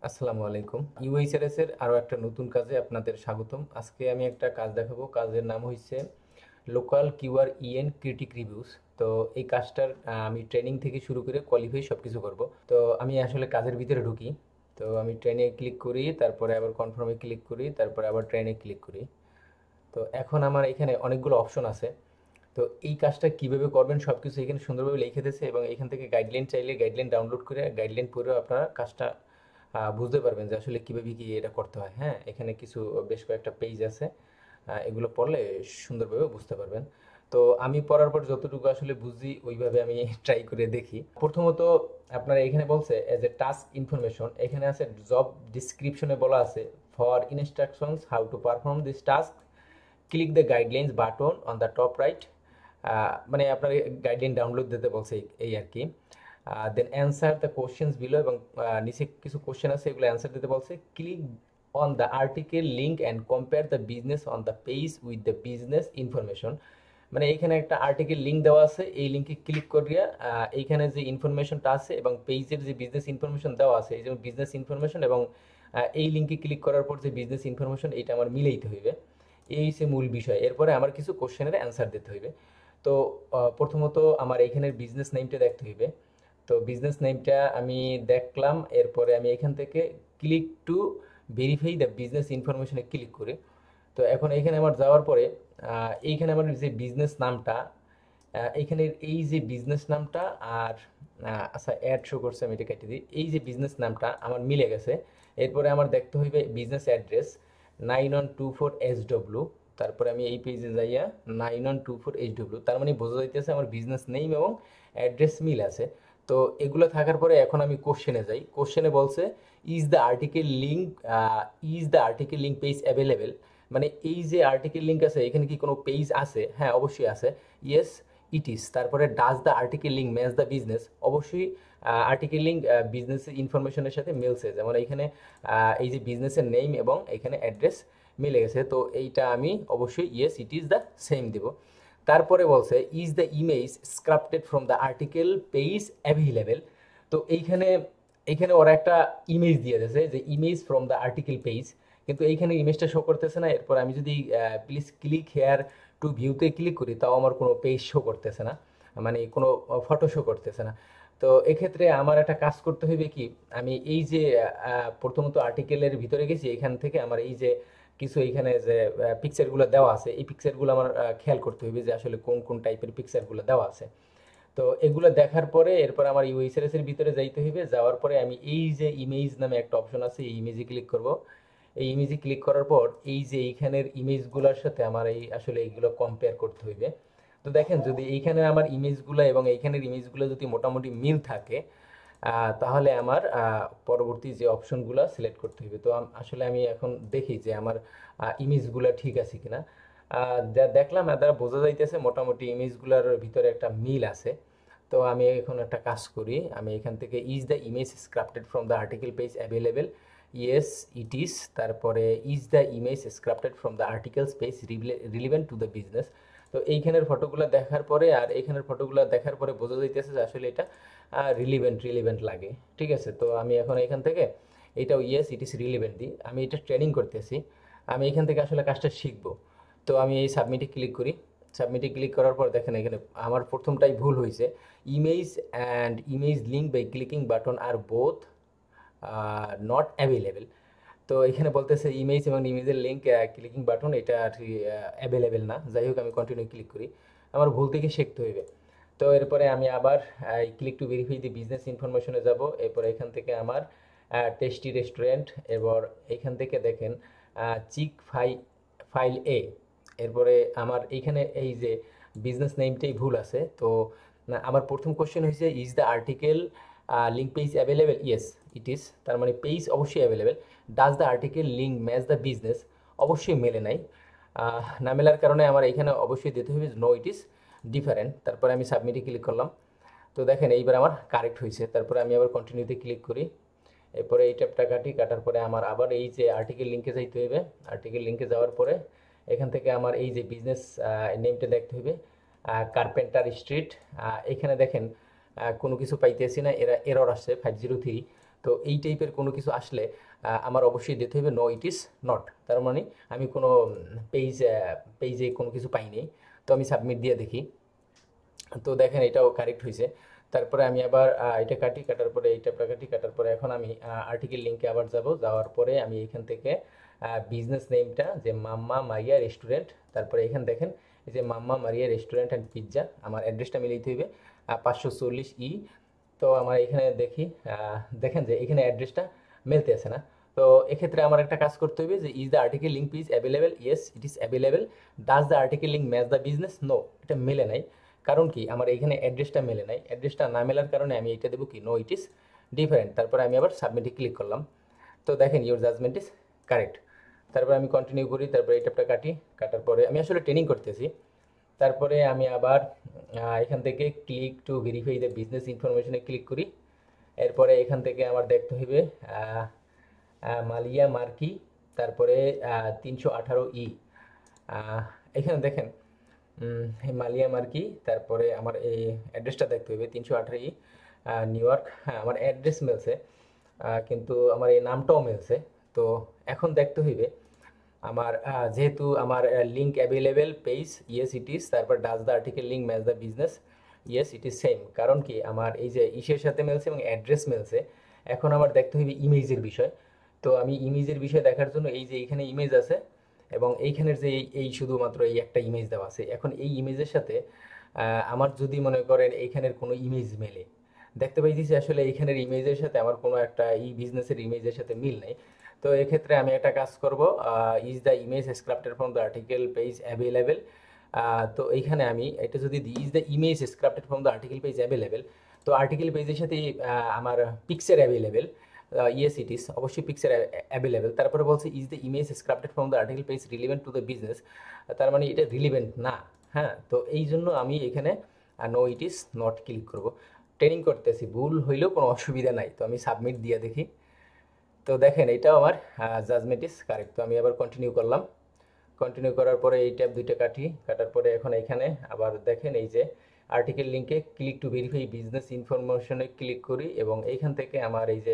আসসালামু আলাইকুম। ইউএইচআরএস এর আরো একটা নতুন কাজে আপনাদের স্বাগতম। আজকে আমি একটা কাজ দেখাবো। কাজের নাম হইছে local QR EN critic reviews. তো এই কাজটার আমি ট্রেনিং থেকে শুরু করে কোয়ালিফাই সবকিছু করব। তো আমি আসলে কাজের ভিতরে ঢুকি। তো আমি ট্রেনে ক্লিক করি, তারপরে আবার কনফার্মে ক্লিক করি, তারপরে আবার ট্রেনে ক্লিক করি। তো এখন আমার এখানে অনেকগুলো অপশন আছে। তো এই কাজটা কিভাবে করবেন সবকিছু এখানে সুন্দরভাবে লিখে দিয়েছে, এবং এখান থেকে গাইডলাইন চাইলে গাইডলাইন ডাউনলোড করে গাইডলাইন পড়েও আপনারা কাজটা বুঝতে পারবেন যে আসলে কিভাবে কি এটা করতে হয়। হ্যাঁ, এখানে কিছু বেশ কয়েকটা পেজ আছে, এগুলো পড়লে সুন্দরভাবে বুঝতে পারবেন। তো আমি পড়ার পর যতটুকু আসলে বুঝি ওইভাবে আমি ট্রাই করে দেখি। প্রথমত আপনারা এখানে বলছে এজ এ টাস্ক ইনফরমেশন, এখানে আছে জব ডিসক্রিপশনে বলা আছে for instructions how to perform this task click the guidelines button on the top right. মানে আপনার গাইডলাইন ডাউনলোড দিতে বলছে এই আর কি। দেন অ্যান্সার দ্য কোশ্চেন্স বিলো, এবং নিচে কিছু কোশ্চেন আছে, এগুলো অ্যান্সার দিতে বলছে। Click on the article link and compare the business on the page with the business information. মানে এইখানে একটা আর্টিকেল লিঙ্ক দেওয়া আছে, এই লিঙ্কে ক্লিক করিয়া এইখানে যে ইনফরমেশনটা আছে এবং পেজের যে বিজনেস ইনফরমেশন দেওয়া আছে, এই যে বিজনেস ইনফরমেশন এবং এই লিঙ্কে ক্লিক করার পর যে বিজনেস ইনফরমেশন, এইটা আমার মিলাইতে হইবে। এই হচ্ছে মূল বিষয়। এরপরে আমার কিছু কোশ্চেনের অ্যান্সার দিতে হইবে। তো প্রথমত আমার এইখানের বিজনেস নেমটা দেখতে হইবে। তো বিজনেস নেমটা আমি দেখলাম, এরপরে আমি এখান থেকে click to verify the business ইনফরমেশনে ক্লিক করি। তো এখন এখানে আমার যাওয়ার পরে এইখানে আমার যে বিজনেস নামটা, এইখানের এই যে বিজনেস নামটা আর আচ্ছা অ্যাড শো করছে, আমি এটা কেটে দিই। এই যে বিজনেস নামটা আমার মিলে গেছে। এরপরে আমার দেখতে হইবে বিজনেস অ্যাড্রেস 9124 SW। তারপরে আমি এই পেজে যাইয়া 9124 SW, তার মানে বোঝা যাইতেছে আমার বিজনেস নেম এবং অ্যাড্রেস মিল আছে। তো এগুলো থাকার পরে এখন আমি কোশ্চেনে যাই। কোশ্চেনে বলছে is the article link page available. মানে এই যে আর্টিকেল লিঙ্ক আছে, এখানে কি কোনো পেজ আছে? হ্যাঁ, অবশ্যই আছে। Yes it is. তারপরে does the article link match the business? অবশ্যই আর্টিকেল লিঙ্ক বিজনেসের ইনফরমেশনের সাথে মিলছে, যেমন এইখানে এই যে বিজনেসের নেম এবং এখানে অ্যাড্রেস মিলে গেছে। তো এইটা আমি অবশ্যই yes it is the same দিব। তারপরে বলছে is the image scraped from the article page available. তো এইখানে এইখানে ওরা একটা ইমেজ দিয়ে দিয়েছে যে image from the article page, কিন্তু এইখানে ইমেজটা শো করতেছে না। এরপর আমি যদি প্লিজ ক্লিক হেয়ার টু ভিউতে ক্লিক করি, তাও আমার কোনো পেজ শো করতেছে না, মানে কোনো ফটো শো করতেছে না। তো এক্ষেত্রে আমার একটা কাজ করতে হইবে কি, আমি এই যে প্রথমত আর্টিকেলের ভিতরে গেছি, এখান থেকে আমার এই যে কিছু এইখানে যে পিকচারগুলো দেওয়া আছে, এই পিকচারগুলো আমার খেয়াল করতে হইবে যে আসলে কোন কোন টাইপের পিকচারগুলো দেওয়া আছে। তো এগুলো দেখার পরে এরপর আমার ইউএসএস এর ভিতরে যাইতে হইবে। যাওয়ার পরে আমি এই যে ইমেজ নামে একটা অপশন আছে, এই ইমেজে ক্লিক করব। এই ইমেজে ক্লিক করার পর এই যে এইখানের ইমেজগুলোর সাথে আমার এই আসলে এইগুলো কম্পেয়ার করতে হইবে। তো দেখেন, যদি এইখানে আমার ইমেজগুলো এবং এইখানের ইমেজগুলো যদি মোটামুটি মিল থাকে, তাহলে আমার পরবর্তী যে অপশনগুলো সিলেক্ট করতে হবে। তো আসলে আমি এখন দেখি যে আমার ইমেজগুলো ঠিক আছে কিনা। যা দেখলাম এর দ্বারা বোঝা যাইতেছে মোটামুটি ইমেজগুলোর ভিতরে একটা মিল আছে। তো আমি এখন একটা কাজ করি, আমি এখান থেকে is the image scraped from the article page available? Yes it is. তারপরে is the image scraped from the articles page relevant to the business? তো এইখানের ফটোগুলো দেখার পরে আর এইখানের ফটোগুলো দেখার পরে বোঝা যাইতেছে যে আসলে এটা রিলিভেন্ট লাগে। ঠিক আছে, তো আমি এখন এখান থেকে এটাও ইয়েস ইট ইস রিলিভেন্ট দিই। আমি এটা ট্রেনিং করতেছি, আমি এখান থেকে আসলে কাজটা শিখবো। তো আমি এই সাবমিটে ক্লিক করি। সাবমিটে ক্লিক করার পর দেখেন এখানে আমার প্রথমটাই ভুল হয়েছে। Image and image link by clicking button are both not available. তো এখানে বলতেছে ইমেজ এবং ইমেজের লিঙ্ক ক্লিকিং বাটন এটা আর কি অ্যাভেলেবেল না। যাই হোক, আমি কন্টিনিউ ক্লিক করি। আমার ভুল থেকে শিখতে হইবে। তো এরপরে আমি আবার click to verify the business ইনফরমেশনে যাব। এরপর এখান থেকে আমার টেস্টি রেস্টুরেন্ট, এবার এখান থেকে দেখেন চিক ফাইল এ। এরপরে আমার এইখানে এই যে বিজনেস নেমটাই ভুল আছে। তো আমার প্রথম কোশ্চেন হয়েছে is the article link page available? Yes it is. তার মানে পেজ অবশ্যই available. Does the article link match the business? অবশ্যই মেলে নাই। না মেলার কারণে আমার এখানে অবশ্যই দিতে হবে নো ইট ইজ ডিফারেন্ট। তারপরে আমি সাবমিটে ক্লিক করলাম। তো দেখেন এইবার আমার কারেক্ট হয়েছে। তারপরে আমি আবার কন্টিনিউতে ক্লিক করি। এরপরে এই ট্যাবটা কাটার পরে আমার আবার এই যে আর্টিকেল লিঙ্কে যাইতে হবে। আর্টিকেল লিঙ্কে যাওয়ার পরে এখান থেকে আমার এই যে বিজনেস নেমটা দেখতে হবে, কার্পেন্টার স্ট্রিট। এখানে দেখেন কোনো কিছু পাইতেছি না, এরর আসছে 503। তো এই টাইপের কোনো কিছু আসলে আমার অবশ্যই দিতে হবে নো ইট ইজ নট। তার মানে আমি কোনো পেজে কোনো কিছু পাইনি। তো আমি সাবমিট দিয়ে দেখি। তো দেখেন এটাও কারেক্ট হয়েছে। তারপরে আমি আবার এটা কাটার পরে এইটা কাটার পরে এখন আমি আর্টিকেল লিঙ্কে আবার যাব। যাওয়ার পরে আমি এখান থেকে বিজনেস নেমটা যে মাম্মা মারিয়া রেস্টুরেন্ট, তারপরে এখানে দেখেন এই যে মাম্মা মারিয়া রেস্টুরেন্ট অ্যান্ড পিৎজা, আমার অ্যাড্রেসটা মিলাইতে হইবে 540 তো আমার এখানে দেখি দেখেন যে এখানে অ্যাড্রেসটা মেলতে আছে না। তো এক্ষেত্রে আমার একটা কাজ করতে হবে যে is the article link is available, yes it is available. Does the article link match the business, no এটা মেলে নাই। কারণ কি আমার এখানে অ্যাড্রেসটা মেলে নাই, অ্যাড্রেসটা না মেলার কারণে আমি এটা দেবো কি নো ইট ইজ ডিফারেন্ট। তারপরে আমি আবার সাবমিটে ক্লিক করলাম। তো দেখেন ইউর জাজমেন্ট ইজ কারেক্ট। তারপরে আমি কন্টিনিউ করি, তারপরে এই ট্যাবটা কাটার পরে আমি আসলে ট্রেনিং করতেছি। তারপরে আমি আবার এখান থেকে click to verify the business ইনফরমেশনে ক্লিক করি। এরপরে এখান থেকে আমার দেখতে হইবে মালিয়া মার্কি, তারপরে 318 এখানে দেখেন মালিয়া মার্কি, তারপরে আমার এই অ্যাড্রেসটা দেখতে হবে 318 নিউ ইয়র্ক। হ্যাঁ আমার অ্যাড্রেস মেলছে, কিন্তু আমার এই নামটাও মেলছে। তো এখন দেখতে হইবে আমার যেহেতু আমার link available page, yes it is, তারপর does the article link match the business, yes it is same. কারণ কি আমার এই যে ইসের সাথে মেলছে এবং অ্যাড্রেস মেলছে। এখন আমার দেখতে হইবে ইমেজের বিষয়। তো আমি ইমেজের বিষয় দেখার জন্য এই যে এইখানে ইমেজ আছে এবং এইখানের যে এই শুধুমাত্র এই একটা ইমেজ দেওয়া আছে, এখন এই ইমেজের সাথে আমার যদি মনে করেন এইখানের কোনো ইমেজ মেলে, দেখতে পাইতেছি আসলে এইখানের ইমেজের সাথে আমার কোনো একটা এই বিজনেসের ইমেজের সাথে মিল নেই। তো এক্ষেত্রে আমি একটা কাজ করব, is the image scraped from the article page available. তো এইখানে আমি এটা যদি দিই is the image scraped from the article page available, তো আর্টিকেল পেজের সাথে আমার picture available, yes it is অবশ্যই পিকচার অ্যাভেলেবেল। তারপরে বলছে is the image scraped from the article page relevant to the business, তার মানে এটা রিলিভেন্ট না। হ্যাঁ তো এই জন্য আমি এখানে no it is not click করব। ট্রেনিং করতেছি, ভুল হইলেও কোনো অসুবিধা নাই। তো আমি সাবমিট দিয়ে দেখি। তো দেখেন এটাও আমার জাজমেন্ট ইজ কারেক্ট। তো আমি আবার কন্টিনিউ করলাম। কন্টিনিউ করার পরে এই ট্যাব দুইটা কাটার পরে এখন এখানে আবার দেখেন এই যে আর্টিকেল লিঙ্কে ক্লিক টু ভেরিফাই বিজনেস ইনফরমেশনে ক্লিক করি এবং এইখান থেকে আমার এই যে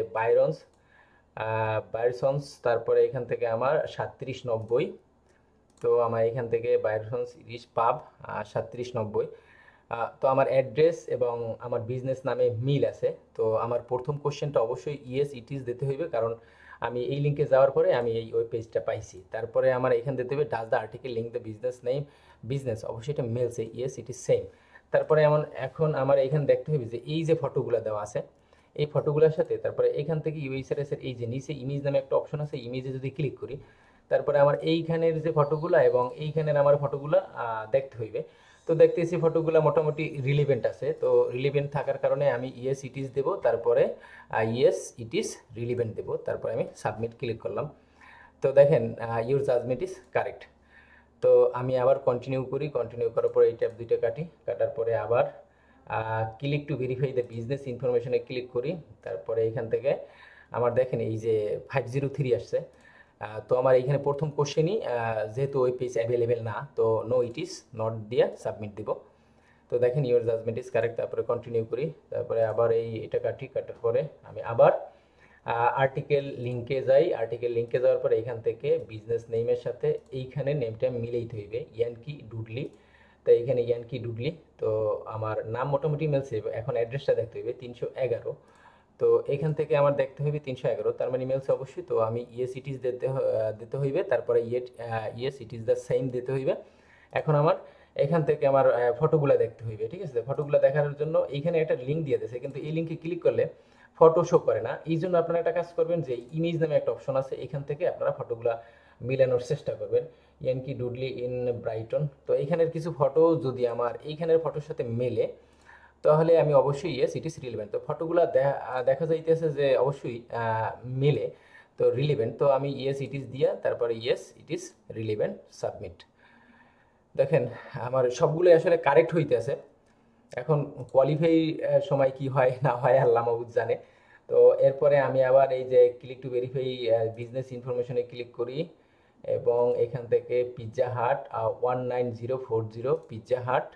বাইরসন্স, তারপরে এখান থেকে আমার 3790। তো আমার এখান থেকে বাইরসন্স ইলিশ পাব 3790। তো আমার অ্যাড্রেস এবং আমার বিজনেস নামে মিল আছে। তো আমার প্রথম কোশ্চেনটা অবশ্যই ইয়েস ইট ইজ দিতে হইবে, কারণ আমি এই লিঙ্কে যাওয়ার পরে আমি এই ওয়েব পেজটা পাইছি। তারপরে আমার এখানে দিতে হবে does the article link the business name business, অবশ্যই এটা মেলছে, ইয়েস ইট ইজ সেম। তারপরে এখন আমার এখানে দেখতে হবে যে এই যে ফটোগুলো দেওয়া আছে এই ফটোগুলোর সাথে, তারপরে এখান থেকে ইউএসআরএস এর এই যে নিচে ইমেজ নামে একটা অপশন আছে, ইমেজে যদি ক্লিক করি তারপরে আমার এইখানের যে ফটোগুলো এবং এইখানের আমার ফটোগুলো দেখতে হইবে। তো দেখতেছি ফটোগুলো মোটামুটি রিলিভেন্ট আছে। তো রিলিভেন্ট থাকার কারণে আমি ইয়েস ইট ইজ দেবো, তারপরে ইয়েস ইট ইজ রিলিভেন্ট দেবো, তারপরে আমি সাবমিট ক্লিক করলাম। তো দেখেন ইউর জাজমেন্ট ইজ কারেক্ট। তো আমি আবার কন্টিনিউ করি, কন্টিনিউ করার পরে এই ট্যাব দুইটা কাটার পরে আবার click to verify the business ইনফরমেশনে ক্লিক করি। তারপরে এইখান থেকে আমার দেখেন এই যে 503 আসছে। তো আমার এইখানে প্রথম কোশ্চেনই যেহেতু ওই পেজ অ্যাভেলেবেল না, তো নো ইট ইজ নট দিয়ে সাবমিট দিব। তো দেখেন ইউর জাজমেন্ট ইজ কারেক্ট, তারপরে কন্টিনিউ করি। তারপরে আবার এটা কাটার পরে আমি আবার আর্টিকেল লিঙ্কে যাই। আর্টিকেল লিঙ্কে যাওয়ার পরে এইখান থেকে বিজনেস নেমের সাথে এইখানে নেমটা মিলেইতে হইবে ইয়ানকি ডুডলি। তো এইখানে ইয়ানকি ডুডলি, তো আমার নাম মোটামুটি মিলছে। এখন অ্যাড্রেসটা দেখতে হইবে 311। তো এখান থেকে আমার দেখতে হইবে 311, তার মানে মেলস অবশ্যই। তো আমি ইয়েস ইট ইজ দিতে হইবে, তারপরে yes it is the same দিতে হইবে। এখন আমার এখান থেকে আমার ফটোগুলো দেখতে হইবে, ঠিক আছে। ফটোগুলো দেখার জন্য এইখানে একটা লিঙ্ক দিয়ে দিয়েছে, কিন্তু এই লিঙ্কে ক্লিক করলে ফটো শো করে না। এই জন্য আপনারা একটা কাজ করবেন যে ইমেজ নামে একটা অপশন আছে, এখান থেকে আপনারা ফটোগুলা মিলানোর চেষ্টা করবেন। ইয়ানকি ডুডলি ইন ব্রাইটন, তো এইখানের কিছু ফটো যদি আমার এইখানের ফটোর সাথে মেলে তাহলে আমি অবশ্যই ইয়েস ইট ইজ রিলিভেন্ট। তো ফটোগুলো দেখা যাইতেছে যে অবশ্যই মিলে, তো রিলিভেন্ট। তো আমি ইয়েস ইট ইজ দিয়া তারপরে yes it is relevant submit. দেখেন আমার সবগুলোই আসলে কারেক্ট হইতেছে। এখন কোয়ালিফাই সময় কি হয় না হয় আল্লাহ মাহবুব জানে। তো এরপরে আমি আবার এই যে ক্লিক টু ভেরিফাই বিজনেস ইনফরমেশনে ক্লিক করি এবং এখান থেকে পিৎজা হাট 19040 পিৎজা হাট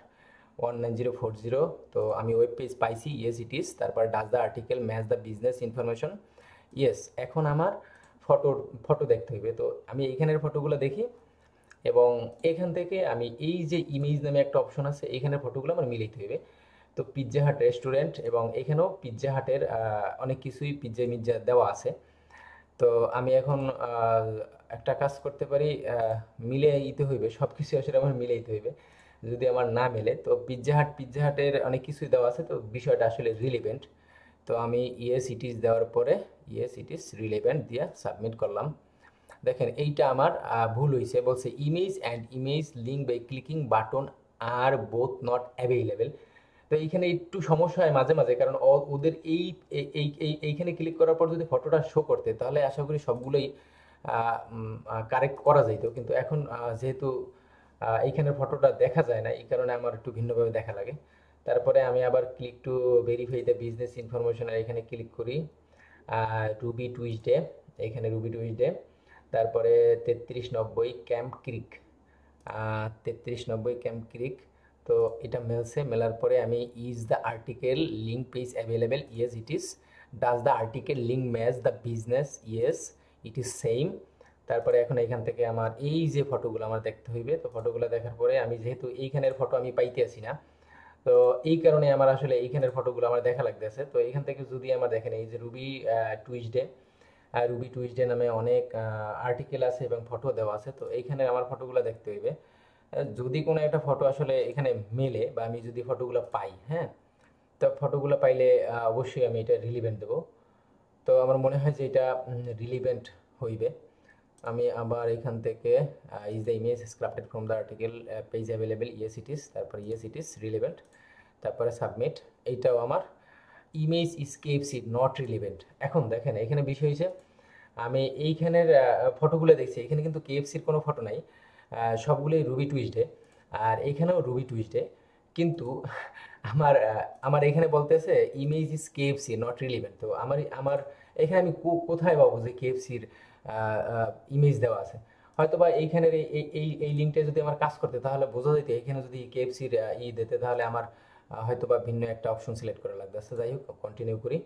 19040। তো আমি ওয়েব পেজ পাইছি, ইয়েস ইট ইজ। তারপর does the article match the business information, yes, এখন আমার ফটো দেখতে হইবে। তো আমি এইখানের ফটোগুলো দেখি এবং এখান থেকে আমি এই যে ইমেজ নামে একটা অপশন আছে, এখানের ফটোগুলো আমার মিলাইতে হইবে। তো পিৎজা হাট রেস্টুরেন্ট এবং এখানেও পিৎজা হাটের অনেক কিছুই পিৎজা মিৎজা দেওয়া আছে। তো আমি এখন একটা কাজ করতে পারি, মিলে দিতে হইবে সব কিছু, আসলে আমার মিলাইতে হইবে। যদি আমার না মেলে তো পিৎজা হাটের অনেক কিছুই দেওয়া আছে, তো বিষয়টা আসলে রিলেভেন্ট। তো আমি ইয়েস ইট ইজ দেওয়ার পরে ইয়েস ইট ইজ রিলেভেন্ট দিয়ে সাবমিট করলাম। দেখেন এইটা আমার ভুল হয়েছে, বলছে image and image link by clicking button are both not available. তো এইখানে একটু সমস্যা হয় মাঝে মাঝে, কারণ ওদের এইখানে ক্লিক করার পর যদি ফটোটা শো করতে, তাহলে আশা করি সবগুলোই কারেক্ট করা যাইত। কিন্তু এখন যেহেতু এইখানের ফটোটা দেখা যায় না, এই কারণে আমার একটু ভিন্নভাবে দেখা লাগে। তারপরে আমি আবার click to verify the business information, এখানে ক্লিক করি। রুবি টুইসডে, এখানে রুবি টুইসডে। তারপরে 3390 ক্যাম্প ক্রিক, 3390 ক্যাম্প ক্রিক। তো এটা মেলছে, মেলার পরে আমি is the article link page available, yes it is. Does the article link match the business, yes it is same. তারপরে এখন এখান থেকে আমার এই যে ফটোগুলো আমার দেখতে হইবে। তো ফটোগুলো দেখার পরে আমি যেহেতু এইখানের ফটো আমি পাইতে আছি না, তো এই কারণে আমার আসলে এইখানের ফটোগুলো আমার দেখা লাগতেছে। তো এইখান থেকে যদি আমার দেখেন এই যে রুবি টুইসডে নামে অনেক আর্টিকেল আছে এবং ফটো দেওয়া আছে। তো এইখানে আমার ফটোগুলো দেখতে হইবে। যদি কোনো একটা ফটো আসলে এখানে মেলে বা আমি যদি ফটোগুলো পাই, হ্যাঁ, তো ফটোগুলো পাইলে অবশ্যই আমি এটা রিলিভেন্ট দেবো। তো আমার মনে হয় যে এটা রিলিভেন্ট হইবে। আমি আবার এখান থেকে is the image scraped from the article page available, yes it is, তারপর ইয়েস ইট ইজ রিলেভেন্ট, তারপরে সাবমিট। এইটাও আমার image is KFC not relevant. এখন দেখেন এখানে বিষয় হয়েছে, আমি এইখানের ফটোগুলো দেখছি, এখানে কিন্তু কেএফসির কোনো ফটো নাই, সবগুলোই রুবি টুইসডে। আর এখানেও রুবি টুইসডে, কিন্তু আমার আমার এখানে বলতেছে image is KFC not relevant. তো আমার এখানে আমি কোথায় পাবো যে কেএফসির ইমেজ দেওয়া আছে? হয়তো বা এইখানের এই লিঙ্কটা যদি আমার কাজ করতে, তাহলে বোঝা যেত এখানে যদি কেএফসির দিতে, তাহলে আমার হয়তো বা ভিন্ন একটা অপশন সিলেক্ট করা লাগবে। আচ্ছা যাই হোক, কন্টিনিউ করি।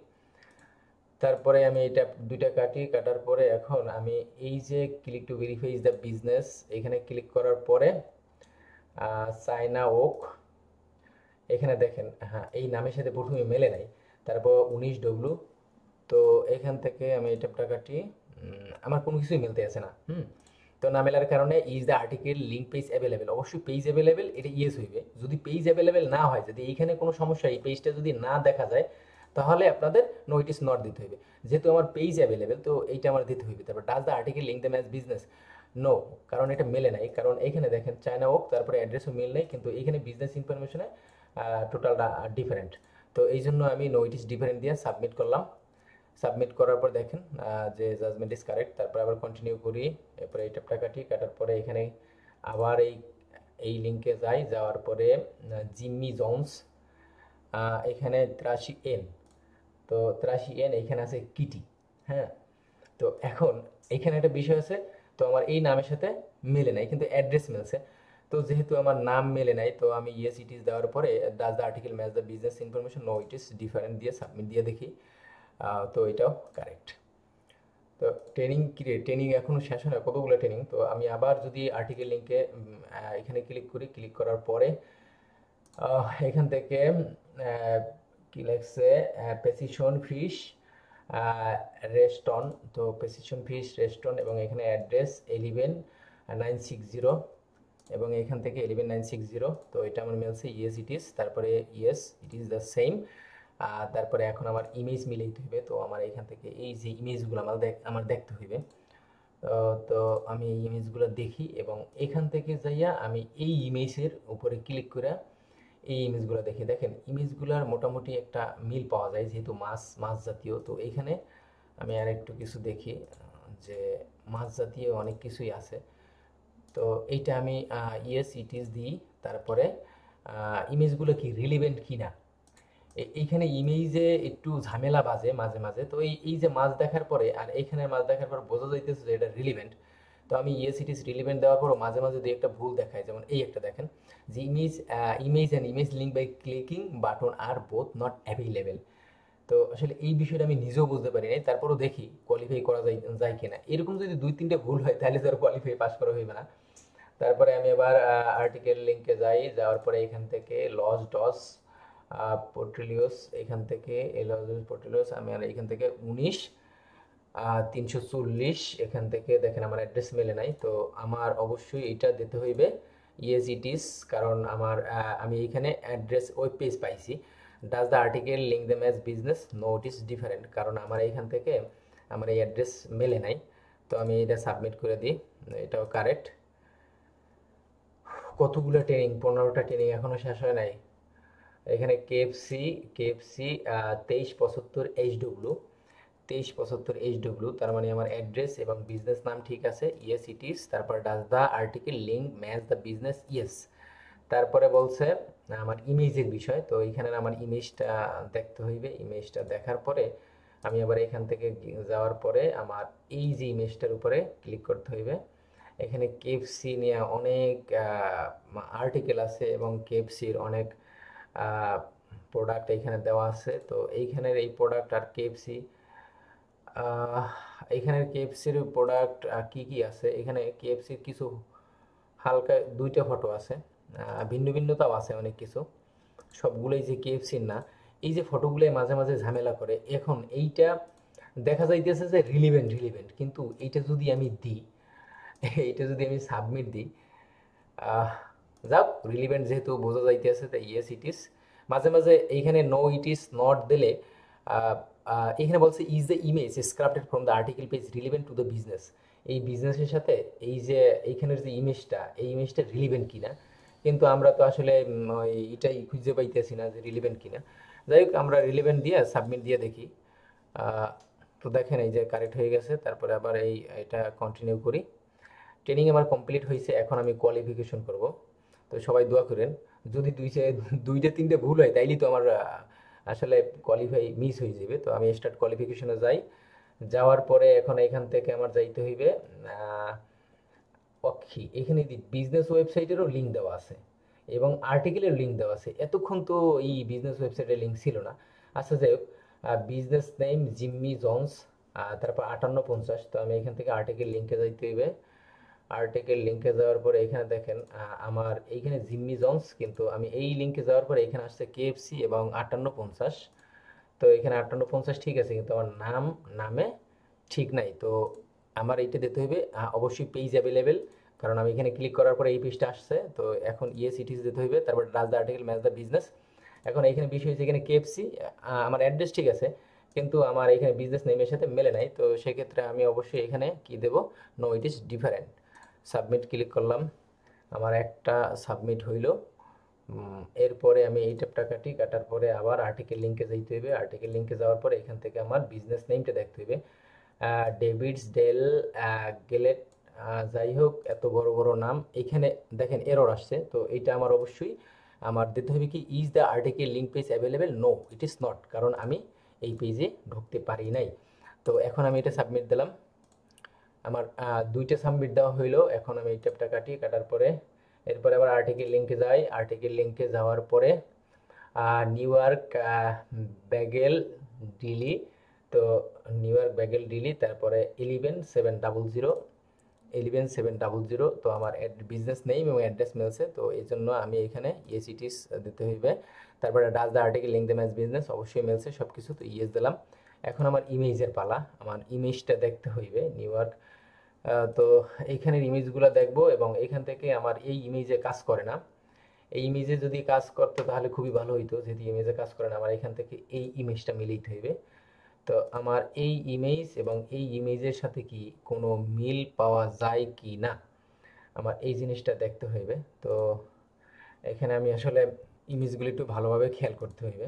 তারপরে আমি এটা দুইটা কাটার পরে এখন আমি এই যে click to verify is the business, এখানে ক্লিক করার পরে চায়না ওক, এখানে দেখেন হ্যাঁ এই নামের সাথে প্রথমে মেলে নাই, তারপর 19W। তো এখান থেকে আমি এটা কাটি, আমার কোনো কিছুই মিলতে আছে না। তো না মেলার কারণে is the article link page available, অবশ্যই পেজ অ্যাভেলেবেল এটা ইয়েস হইবে। যদি পেজ অ্যাভেলেবেল না হয়, যদি এইখানে কোনো সমস্যা, এই পেজটা যদি না দেখা যায়, তাহলে আপনাদের নো ইট ইস নট দিতে হইবে। যেহেতু আমার পেজ অ্যাভেলেবেল, তো এইটা আমার দিতে হইবে। তারপর does the article link the match business, no, কারণ এটা মেলে নাই। কারণ এখানে দেখেন চায়না ওক, তারপরে অ্যাড্রেসও মিল নেই, কিন্তু এইখানে বিজনেস ইনফরমেশনে টোটালটা ডিফারেন্ট। তো এই জন্য আমি নো ইট ইস ডিফারেন্ট দিয়ে সাবমিট করলাম। সাবমিট করার পর দেখেন যে জাজমেন্ট ইজ কারেক্ট। তারপরে আবার কন্টিনিউ করি, এরপরে এই ট্যাপটা কাটার পরে এখানে আবার এই লিঙ্কে যাই, যাওয়ার পরে জিম্মি জোন্স, এখানে 83N। তো 83N এখানে আছে কিটি, হ্যাঁ। তো এখন এখানে একটা বিষয় আছে, তো আমার এই নামের সাথে মেলে নাই, কিন্তু অ্যাড্রেস মিলছে। তো যেহেতু আমার নাম মেলে নাই, তো আমি ইয়েস ইট ইজ দেওয়ার পরে does the article match the business information, no it is different দিয়ে সাবমিট দিয়ে দেখি। তো এটাও কারেক্ট। তো ট্রেনিং এখনো শেষ হয় না, কতগুলো ট্রেনিং। তো আমি আবার যদি আর্টিকেল লিঙ্কে এখানে ক্লিক করি, ক্লিক করার পরে এখান থেকে কি লাগছে, প্রেসিশন ফিশ রেস্টন। তো প্রেসিশন ফিশ রেস্টন এবং এখানে অ্যাড্রেস 11960 এবং এখান থেকে 11960। তো এটা আমার মেলছে ইয়েস ইট ইজ, তারপরে yes it is the same. তারপরে এখন আমার ইমেজ মিলাইতে হইবে। তো আমার এখান থেকে এই যে ইমেজগুলো আমার দেখতে হইবে। তো আমি এই ইমেজগুলো দেখি এবং এখান থেকে যাইয়া আমি এই ইমেজের উপরে ক্লিক করে এই ইমেজগুলো দেখি। দেখেন ইমেজগুলোর মোটামুটি একটা মিল পাওয়া যায়, যেহেতু মাছ জাতীয়। তো এইখানে আমি আর একটু কিছু দেখি যে মাছ জাতীয় অনেক কিছুই আছে। তো এইটা আমি ইয়েস ইট ইজ দিই। তারপরে ইমেজগুলো কি রিলিভেন্ট কি না, এইখানে ইমেজে একটু ঝামেলা বাজে মাঝে মাঝে। তো এই যে মাছ দেখার পরে আর এইখানে মাছ দেখার পর বোঝা যাইতেছে যে এটা রিলিভেন্ট। তো আমি ইয়েস ইট ইজ রিলিভেন্ট দেওয়ার পরও মাঝে মাঝে দুই একটা ভুল দেখায়, যেমন এই একটা দেখেন যে image and image link by clicking button are both not available. তো আসলে এই বিষয়টা আমি নিজেও বুঝতে পারি নাই, তারপরও দেখি কোয়ালিফাই করা যায় যায় কিনা। এরকম যদি 2-3টে ভুল হয় তাহলে তো আর কোয়ালিফাই পাস করা হইবে না। তারপরে আমি আবার আর্টিকেল লিঙ্কে যাই, যাওয়ার পরে এখান থেকে লস ডস পোর্টফোলিওস, এখান থেকে লস পোর্টফোলিওস আমি আর এখান থেকে 19 340, এখান থেকে দেখেন আমার অ্যাড্রেস মেলে নাই, তো আমার অবশ্যই এটা দিতে হইবে ইয়েস ইট ইজ, কারণ আমার আমি এইখানে অ্যাড্রেস ওয়েব পেজ পাইছি। Does the article link the match business, no it is different, কারণ আমার এইখান থেকে আমার এই অ্যাড্রেস মেলে নাই। তো আমি এটা সাবমিট করে দিই, এটাও কারেক্ট। কতগুলো ট্রেনিং, 15টা ট্রেনিং এখনো শেষ হয় নাই। এখানে কেএফসি 2375 2375 তার মানে আমার অ্যাড্রেস এবং বিজনেস নাম ঠিক আছে, ইয়েস ইট ইজ। তারপর does the article link match the business, yes. তারপরে বলছে আমার ইমেজের বিষয়, তো এইখানে আমার ইমেজটা দেখতে হইবে। ইমেজটা দেখার পরে আমি আবার এখান থেকে যাওয়ার পরে আমার এই যে ইমেজটার উপরে ক্লিক করতে হইবে। এখানে কেএফসি নিয়ে অনেক আর্টিকেল আছে এবং কেএফসির অনেক প্রোডাক্ট এইখানে দেওয়া আছে। তো এইখানের এই প্রোডাক্ট আর কেএফসি, এইখানের কেএফসির প্রোডাক্ট কি কি আছে, এখানে কেএফসির কিছু হালকা 2টা ফটো আছে, ভিন্ন ভিন্নতাও আছে অনেক কিছু, সবগুলোই যে কেএফসির না। এই যে ফটোগুলোই মাঝে মাঝে ঝামেলা করে। এখন এইটা দেখা যাইতেছে যে রিলিভেন্ট, কিন্তু এইটা যদি আমি দিই, এইটা যদি আমি সাবমিট দিই, যাক রিলিভেন্ট যেহেতু বোঝা যাইতেছে, তাই ইয়েস ইট ইজ। মাঝে মাঝে এইখানে নো ইট ইজ নট দিলে এখানে বলছে is the image scraped from the article page relevant to the business, এই বিজনেসের সাথে এই যে এইখানের যে ইমেজটা, এই ইমেজটা রিলিভেন্ট কিনা। কিন্তু আমরা তো আসলে এটাই খুঁজে পাইতেছি না যে রিলিভেন্ট কিনা। যাই হোক, আমরা রিলিভেন্ট দিয়ে সাবমিট দিয়ে দেখি। তো দেখেন এই যে কারেক্ট হয়ে গেছে। তারপরে আবার এটা কন্টিনিউ করি। ট্রেনিং আমার কমপ্লিট হয়েছে, এখন আমি কোয়ালিফিকেশন করব। তো সবাই দোয়া করেন, যদি 2-3টে ভুল হয় তাইলেই তো আমার আসলে কোয়ালিফাই মিস হয়ে যাবে। তো আমি স্টার্ট কোয়ালিফিকেশনে যাই, যাওয়ার পরে এখন এখান থেকে আমার যাইতে হইবে অক্ষি। এখানে বিজনেস ওয়েবসাইটেরও লিঙ্ক দেওয়া আছে এবং আর্টিকেলের লিঙ্ক দেওয়া আছে। এতক্ষণ তো এই বিজনেস ওয়েবসাইটের লিঙ্ক ছিল না। আচ্ছা যাই হোক, বিজনেস নেম জিম্মি জন্স, তারপর 5850। তো আমি এখান থেকে আর্টিকেল লিঙ্কে যাইতে হইবে। আর্টিকেল লিঙ্কে যাওয়ার পরে এখানে দেখেন আমার এইখানে জিম্মি জন্স, কিন্তু আমি এই লিঙ্কে যাওয়ার পরে এখানে আসছে কেএফসি এবং 5850। তো এখানে 5850 ঠিক আছে, কিন্তু আমার নামে ঠিক নাই। তো আমার এইটা দিতে হবে অবশ্যই পেজ অ্যাভেলেবেল, কারণ আমি এখানে ক্লিক করার পরে এই পেজটা আসছে। তো এখন ইয়েস ইট ইজ দিতে হইবে, তারপর does the article match the business. এখন এইখানে বিষয় হচ্ছে এখানে কেএফসি, আমার অ্যাড্রেস ঠিক আছে, কিন্তু আমার এখানে বিজনেস নেমের সাথে মেলে নাই। তো সেক্ষেত্রে আমি অবশ্যই এখানে কি দেব, no it is different. Submit click করলাম, আমার একটা সাবমিট হইল। এরপরে আমি এই ট্যাবটা কাটার পরে আবার আর্টিকেল লিঙ্কে যাইতে হইবে। আর্টিকেল লিঙ্কে যাওয়ার পরে এখান থেকে আমার বিজনেস নেমটা দেখতে হইবে, ডেভিডস ডেল গেলেট। যাই হোক, এত বড় বড় নাম এখানে দেখেন এরর আসছে। তো এইটা আমার অবশ্যই আমার দিতে হবে কি, is the article link page available, no it is not, কারণ আমি এই পেজে ঢুকতে পারি নাই। তো এখন আমি এটা সাবমিট দিলাম, আমার 2টা সাবমিট দেওয়া হইলো। এখন আমি এই ট্যাবটা কাটার পরে এরপরে আবার আর্টিকেল লিঙ্কে যাই। আর্টিকেল লিঙ্কে যাওয়ার পরে নিউ ইয়র্ক ব্যাগেল ডিলি, তো নিউ ইয়র্ক ব্যাগেল ডিলি, তারপরে 11700। তো আমার বিজনেস নেম এবং অ্যাড্রেস মিলছে, তো এই জন্য আমি এখানে ইয়েস ইট ইজ দিতে হইবে। তারপরে does the article link the match business, অবশ্যই মিলছে সব কিছু, তো ইয়েস দিলাম। এখন আমার ইমেজের পালা, আমার ইমেজটা দেখতে হইবে নিউ ইয়র্ক। তো এইখানের ইমেজগুলো দেখবো এবং এখান থেকে আমার এই ইমেজে কাজ করে না। এই ইমেজে যদি কাজ করতো তাহলে খুবই ভালো হইতো, যেহেতু ইমেজে কাজ করে না, আমার এখান থেকে এই ইমেজটা মিলাইতে হইবে। তো আমার এই ইমেজ এবং এই ইমেজের সাথে কি কোনো মিল পাওয়া যায় কি না, আমার এই জিনিসটা দেখতে হইবে। তো এখানে আমি আসলে ইমেজগুলো একটু ভালোভাবে খেয়াল করতে হইবে,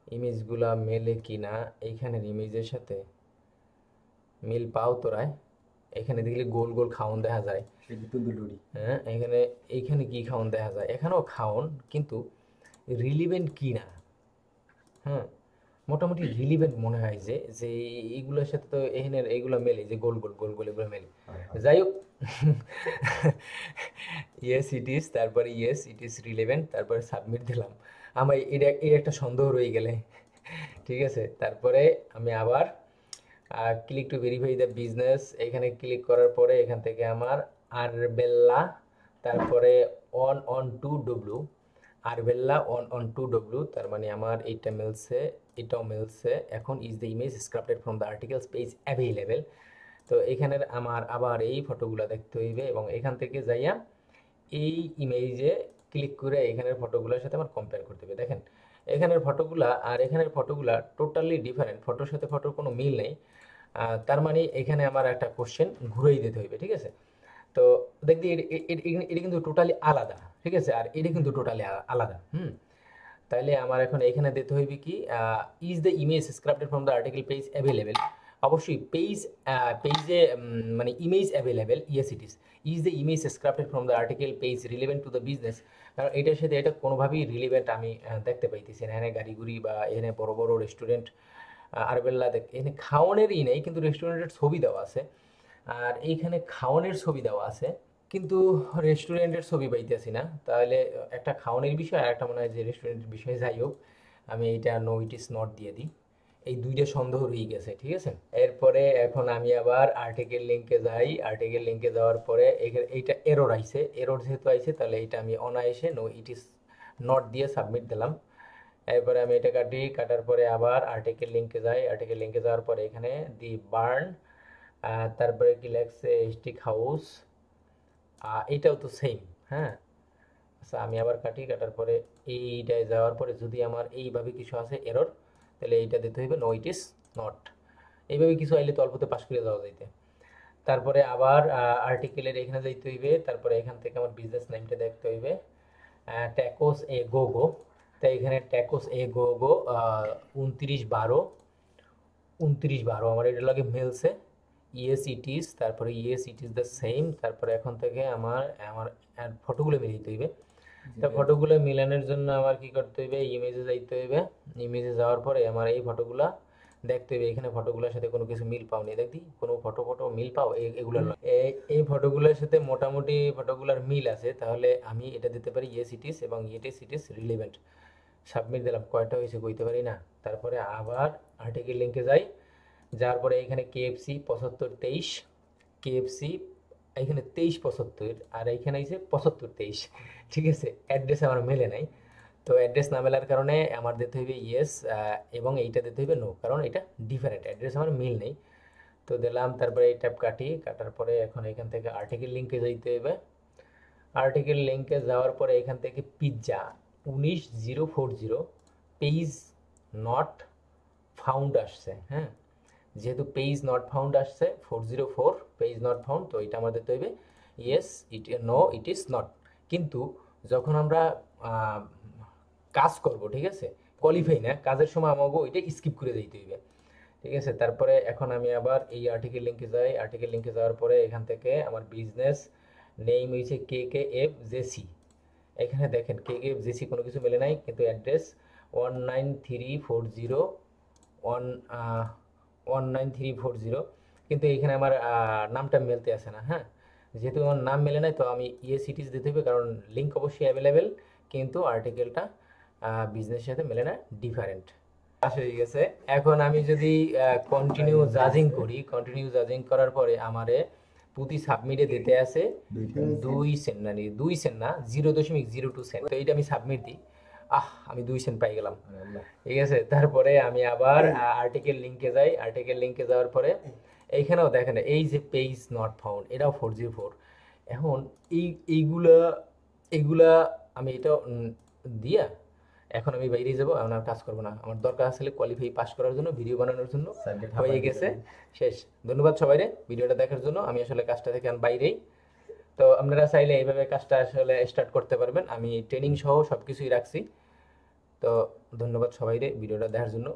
ইমেজগুলা মেলে কি না। এইখানের ইমেজের সাথে মিল পাও তোরায়, এখানে দেখলে গোল গোল খাউন দেখা যায়। হ্যাঁ, এইখানে কি খাউন দেখা যায়, এখানেও খাউন, কিন্তু রিলিভেন্ট কি না। হ্যাঁ, মোটামুটি রিলিভেন্ট মনে হয় যে যে এইগুলোর সাথে তো এখানের এইগুলো মেলে, যে গোল গোল গোল গোল এগুলো মেলে। যাই হোক, ইয়েস ইট ইজ, তারপরে ইয়েস ইট ইজ রিলেভেন্ট, তারপরে সাবমিট দিলাম। আমার এটা একটা সন্দেহ রয়ে গেলে, ঠিক আছে, তারপরে আমি আবার click to verify the business, এখানে ক্লিক করার পরে এখান থেকে আমার আরবেল্লা, তারপরে অন টু ডব্লু, আরবেল্লা অন টু ডব্লু, তার মানে আমার এইটা মিলছে, এটাও মিলছে। এখন is the image scraped from the articles page available. তো এখানের আমার আবার এই ফটোগুলো দেখতে হইবে এবং এখান থেকে যাইয়া এই ইমেজে ক্লিক করে এখানের ফটোগুলোর সাথে আমার কম্পেয়ার করতে হবে। দেখেন এখানের ফটোগুলা আর এখানের ফটোগুলা টোটালি ডিফারেন্ট, ফটোর সাথে ফটোর কোনো মিল নেই। তার মানে এখানে আমার একটা কোশ্চেন ঘুরেই দিতে হইবে, ঠিক আছে। তো দেখবি এটা কিন্তু টোটালি আলাদা, ঠিক আছে, আর এটা কিন্তু টোটালি আলাদা। তাইলে আমার এখন এখানে দিতে হইবে কি, is the image scraped from the article page available. অবশ্যই পেজে মানে image available, yes it is the image scraped from the article page relevant to the business. কারণ এটার সাথে এটা কোনোভাবেই রিলেভেন্ট আমি দেখতে পাইতেছি না। এখানে গাড়িগুড়ি বা এখানে বড় বড় রেস্টুরেন্ট, আরবেল্লা দেখ এখানে খাওয়ানোরই নেই, কিন্তু রেস্টুরেন্টের ছবি দেওয়া আছে। আর এইখানে খাওয়ানোর ছবি দেওয়া আছে, কিন্তু রেস্টুরেন্টের ছবি পাইতেছি না। তাহলে একটা খাওয়ানোর বিষয় আর একটা মনে হয় যে রেস্টুরেন্টের বিষয়। যাই হোক, আমি এইটা নো ইট ইজ নট দিয়ে দিই। এই দুইটা সন্দেহ রয়ে গেছে, ঠিক আছে। এরপরে এখন আমি আবার আর্টিকেল লিঙ্কে যাই। আর্টিকেল লিঙ্কে যাওয়ার পরে এইটা এরর আইছে, এরর যেহেতু আইছে তাহলে এটা আমি অনায়াসে নো ইট ইজ নট দিয়ে সাবমিট দিলাম। এরপরে আমি এটা কাটার পরে আবার আর্টিকেল লিঙ্কে যাই। আর্টিকেল লিঙ্কে যাওয়ার পরে এখানে দি বার্ন, তারপরে কি লেখছে স্টিক হাউস, এটাও তো সেম। হ্যাঁ, আচ্ছা আমি আবার কাটার পরে এইটায় যাওয়ার পরে যদি আমার এইভাবে কিছু আছে এরর, তাহলে এইটা দিতে হইবে নো ইট ইজ নট। এইভাবে কিছু আইলে তো অল্পতে পাস করে যাওয়া যাইতে। তারপরে আবার আর্টিকেলের এখানে যাইতে হইবে, তারপরে এখান থেকে আমার বিজনেস নেমটা দেখতে হইবে, ট্যাকোস এ গো গো। তাই এখানে ট্যাকোস এ গো গো 29/12 আমার এটা লাগে মিলছে। ইয়েস ইট ইজ, তারপরে yes it is the same. তারপরে এখন থেকে আমার আমার ফটোগুলো মিলিয়ে দিতে হইবে। তা ফটোগুলো মিলানোর জন্য আমার কি করতে হইবে, ইমেজে যাইতে হইবে। ইমেজে যাওয়ার পরে আমার এই ফটোগুলা দেখতে হইবে। এখানে ফটোগুলোর সাথে কোনো কিছু মিল পাওনি, দেখি কোনো ফটো মিল পাও এগুলোর এই ফটোগুলোর সাথে মোটামুটি ফটোগুলোর মিল আছে। তাহলে আমি এটা দিতে পারি ইয়েস ইট ইজ এবং ইট ইজ রিলেভেন্ট। সাবমিট দিলাম, কয়টা হয়েছে কইতে পারি না। তারপরে আবার আর্টিকেল লিঙ্কে যাই। যার পরে এখানে KFC 7523, KFC এখানে 2375, আর এখানে আছে 7523, ঠিক আছে। অ্যাড্রেস আমার মেলে নাই, তো অ্যাড্রেস না মেলার কারণে আমার দিতে হইবে ইয়েস, এবং এইটা দিতে হইবে নো, কারণ এটা ডিফারেন্ট, অ্যাড্রেস আমার মিল নেই। তো দিলাম, তারপরে এই ট্যাব কাটার পরে এখন এখান থেকে আর্টিকেল লিঙ্কে যাইতে হইবে। আর্টিকেল লিঙ্কে যাওয়ার পরে এখান থেকে পিৎজা 19040 পেজ নট ফাউন্ড আসছে। হ্যাঁ, যেহেতু পেজ নট ফাউন্ড আসছে 404 পেজ নট ফাউন্ড, তো এটা আমাদের তৈবে yes no it is not. কিন্তু যখন আমরা কাজ করব, ঠিক আছে, কোয়ালিফাই না কাজের সময় আমাকে ওইটা স্কিপ করে দিতে হইবে, ঠিক আছে। তারপরে এখন আমি আবার এই আর্টিকেল লিঙ্কে যাই। আর্টিকেল লিঙ্কে যাওয়ার পরে এখান থেকে আমার বিজনেস নেম হয়েছে KKFJC। এখানে দেখেন KKFJC কোনো কিছু মেলে নাই, কিন্তু অ্যাড্রেস 19340 19340, কিন্তু এখানে আমার নামটা মেলতে আসে না। হ্যাঁ, যেহেতু আমার নাম মেলে নাই, তো আমি ইয়েস ইট ইজ দিতে হবে, কারণ লিঙ্ক অবশ্যই অ্যাভেলেবেল, কিন্তু আর্টিকেলটা বিজনেসের সাথে মেলে না, ডিফারেন্ট। পাস হয়ে গেছে। এখন আমি যদি কন্টিনিউ জাজিং করার পরে আমারে প্রতি সাবমিটে দিতে আছে 2 সেন্ট, না 2 সেন্ট না, 0.02 সেন্ট। তো এইটা আমি সাবমিট দিই, আমি 2 সেন্ট পাই গেলাম, ঠিক আছে। তারপরে আমি আবার আর্টিকেল লিঙ্কে যাই। আর্টিকেল লিঙ্কে যাওয়ার পরে এইখানেও দেখেন এই যে পেজ নট ফাউন্ড, এটাও 404। এখন এইগুলা এইগুলা আমি এটা দিয়া এখন আমি বাইরে যাবো, এখন আর কাজ করবো না। আমার দরকার আসলে কোয়ালিফাই পাস করার জন্য, ভিডিও বানানোর জন্য। হয়ে গেছে, শেষ। ধন্যবাদ সবাইরে ভিডিওটা দেখার জন্য। আমি আসলে কাজটা থেকে বাইরেই। তো আপনারা চাইলে এইভাবে কাজটা আসলে স্টার্ট করতে পারবেন, আমি ট্রেনিং সহ সব কিছুই রাখছি। তো ধন্যবাদ সবাইরে ভিডিওটা দেখার জন্য।